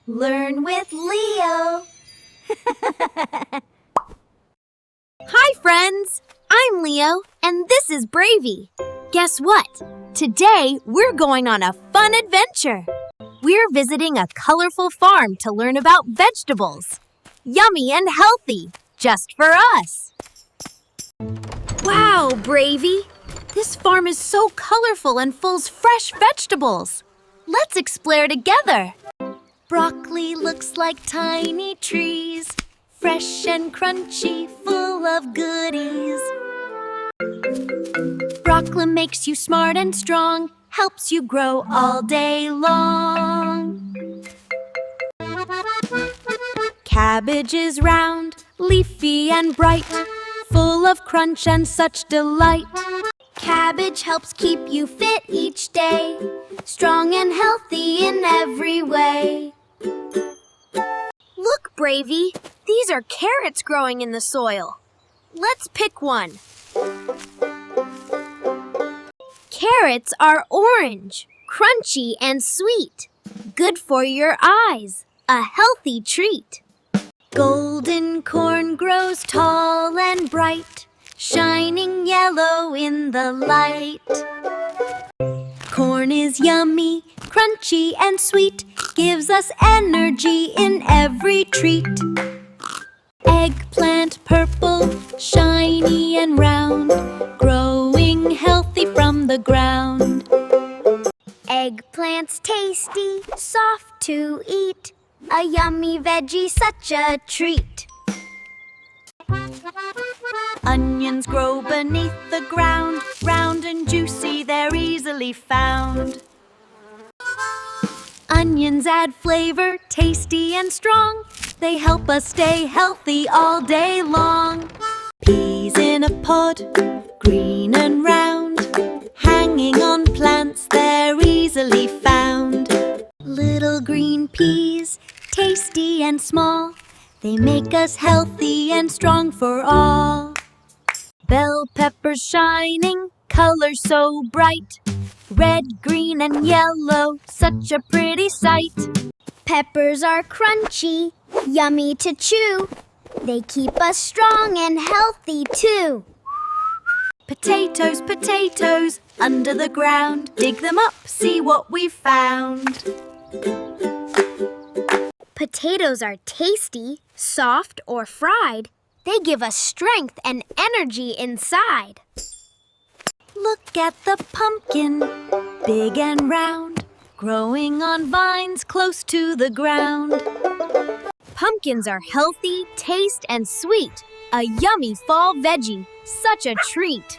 Learn with Leo. Hi, friends! I'm Leo, and this is Bravey. Guess what? Today, we're going on a fun adventure. We're visiting a colorful farm to learn about vegetables. Yummy and healthy, just for us. Wow, Bravey! This farm is so colorful and full of fresh vegetables. Let's explore together. Broccoli looks like tiny trees, fresh and crunchy, full of goodies. Broccoli makes you smart and strong, helps you grow all day long. Cabbage is round, leafy and bright, full of crunch and such delight. Cabbage helps keep you fit each day, strong and healthy in every way. Look, Bravey, these are carrots growing in the soil. Let's pick one. Carrots are orange, crunchy and sweet. Good for your eyes, a healthy treat. Golden corn grows tall and bright, shining yellow in the light. Corn is yummy, crunchy and sweet, gives us energy in every treat. Eggplant purple, shiny and round, growing healthy from the ground. Eggplant's tasty, soft to eat, a yummy veggie, such a treat. Onions grow beneath the ground, round and juicy, they're easily found. Onions add flavor, tasty and strong. They help us stay healthy all day long. Peas in a pod, green and round, hanging on plants, they're easily found. Little green peas, tasty and small, they make us healthy and strong for all. Bell peppers shining, color so bright, red, green, and yellow, such a pretty sight. Peppers are crunchy, yummy to chew. They keep us strong and healthy too. Potatoes, potatoes, under the ground. Dig them up, see what we've found. Potatoes are tasty, soft, or fried. They give us strength and energy inside. Look at the pumpkin, big and round, growing on vines close to the ground. Pumpkins are healthy, taste, and sweet. A yummy fall veggie, such a treat.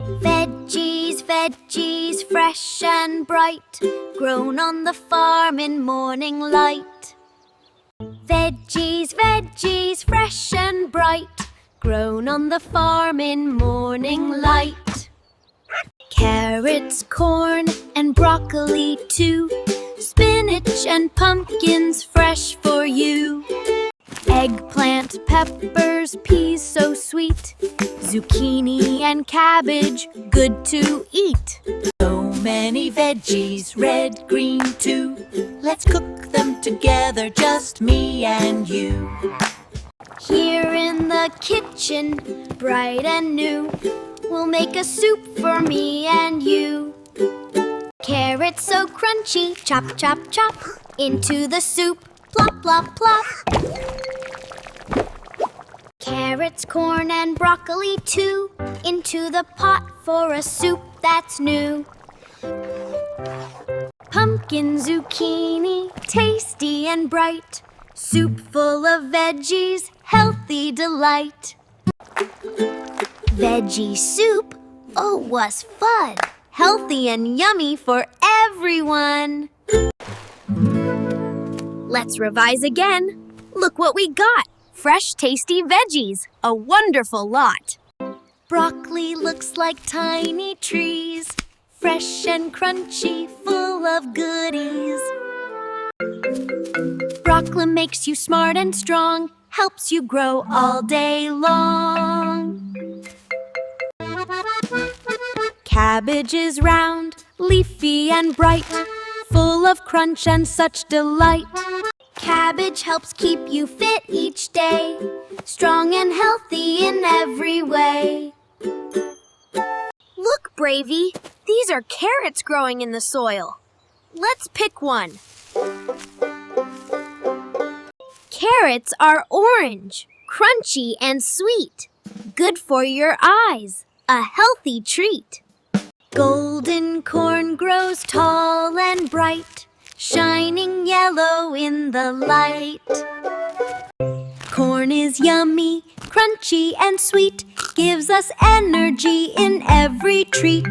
Veggies, veggies, fresh and bright, grown on the farm in morning light. Veggies, veggies, fresh and bright, grown on the farm in morning light. Carrots, corn, and broccoli too, spinach and pumpkins fresh for you. Eggplant, peppers, peas so sweet, zucchini and cabbage good to eat. So many veggies, red, green too. Let's cook them together, just me and you. Here in the kitchen, bright and new, we'll make a soup for me and you. Carrots so crunchy, chop, chop, chop, into the soup, plop, plop, plop. Carrots, corn, and broccoli too, into the pot for a soup that's new. Pumpkin, zucchini, tasty and bright, soup full of veggies, healthy delight. Veggie soup, oh, was fun! Healthy and yummy for everyone! Let's revise again. Look what we got! Fresh, tasty veggies, a wonderful lot. Broccoli looks like tiny trees, fresh and crunchy, full of goodies. Broccoli makes you smart and strong, helps you grow all day long. Cabbage is round, leafy and bright, full of crunch and such delight. Cabbage helps keep you fit each day, strong and healthy in every way. Look, Bravey, these are carrots growing in the soil. Let's pick one. Carrots are orange, crunchy and sweet. Good for your eyes, a healthy treat. Golden corn grows tall and bright, shining yellow in the light. Corn is yummy, crunchy and sweet, gives us energy in every treat.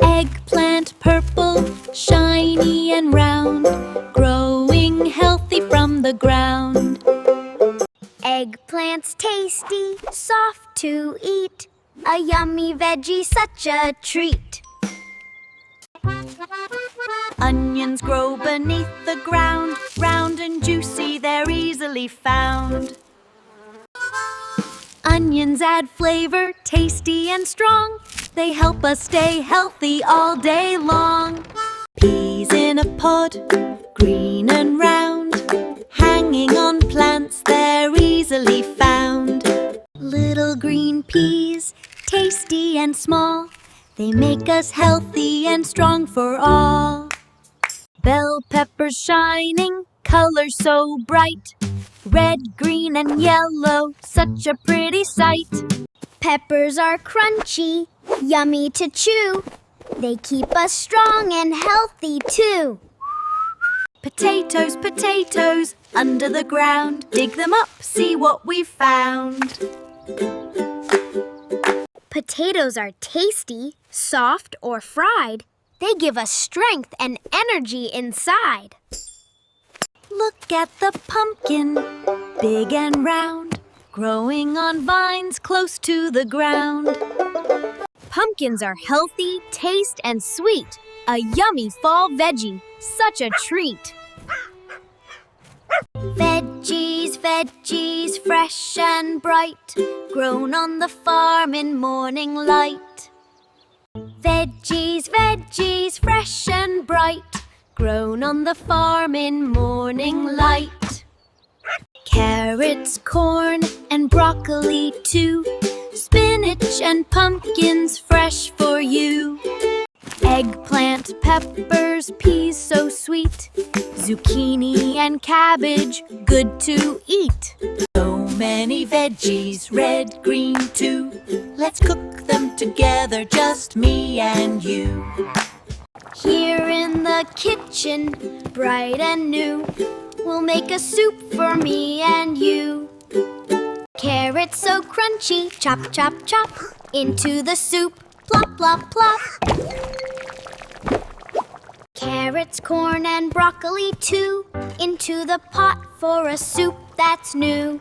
Eggplant purple, shiny and round, growing healthy from the ground. Eggplant's tasty, soft to eat, a yummy veggie, such a treat. Onions grow beneath the ground, round and juicy, they're easily found. Onions add flavor, tasty and strong. They help us stay healthy all day long. Peas in a pod, green and round, hanging on plants, they're easily found. Little green peas, tasty and small, they make us healthy and strong for all. Bell peppers shining, color so bright, red, green and yellow, such a pretty sight. Peppers are crunchy, yummy to chew. They keep us strong and healthy too. Potatoes, potatoes, under the ground. Dig them up, see what we've found. Potatoes are tasty, soft or fried. They give us strength and energy inside. Look at the pumpkin, big and round, growing on vines close to the ground. Pumpkins are healthy, taste and sweet. A yummy fall veggie, such a treat. Veggies, veggies, fresh and bright, grown on the farm in morning light. Veggies, veggies, fresh and bright, grown on the farm in morning light. Carrots, corn, and broccoli too, spinach and pumpkins fresh for you. Eggplant, peppers, peas so sweet, zucchini and cabbage good to eat. So many veggies, red, green too. Let's cook them together, just me and you. Here in the kitchen, bright and new, we'll make a soup for me and you. Carrots so crunchy, chop, chop, chop, into the soup, plop, plop, plop. Carrots, corn, and broccoli too, into the pot for a soup that's new.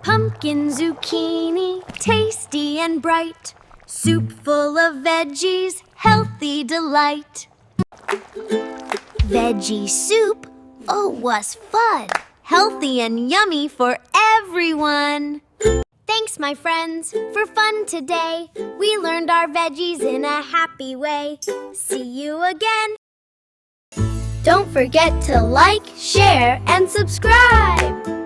Pumpkin, zucchini, tasty and bright, soup full of veggies, healthy delight. Veggie soup, oh, was fun! Healthy and yummy for everyone! Thanks, my friends, for fun today. We learned our veggies in a happy way. See you again! Don't forget to like, share, and subscribe!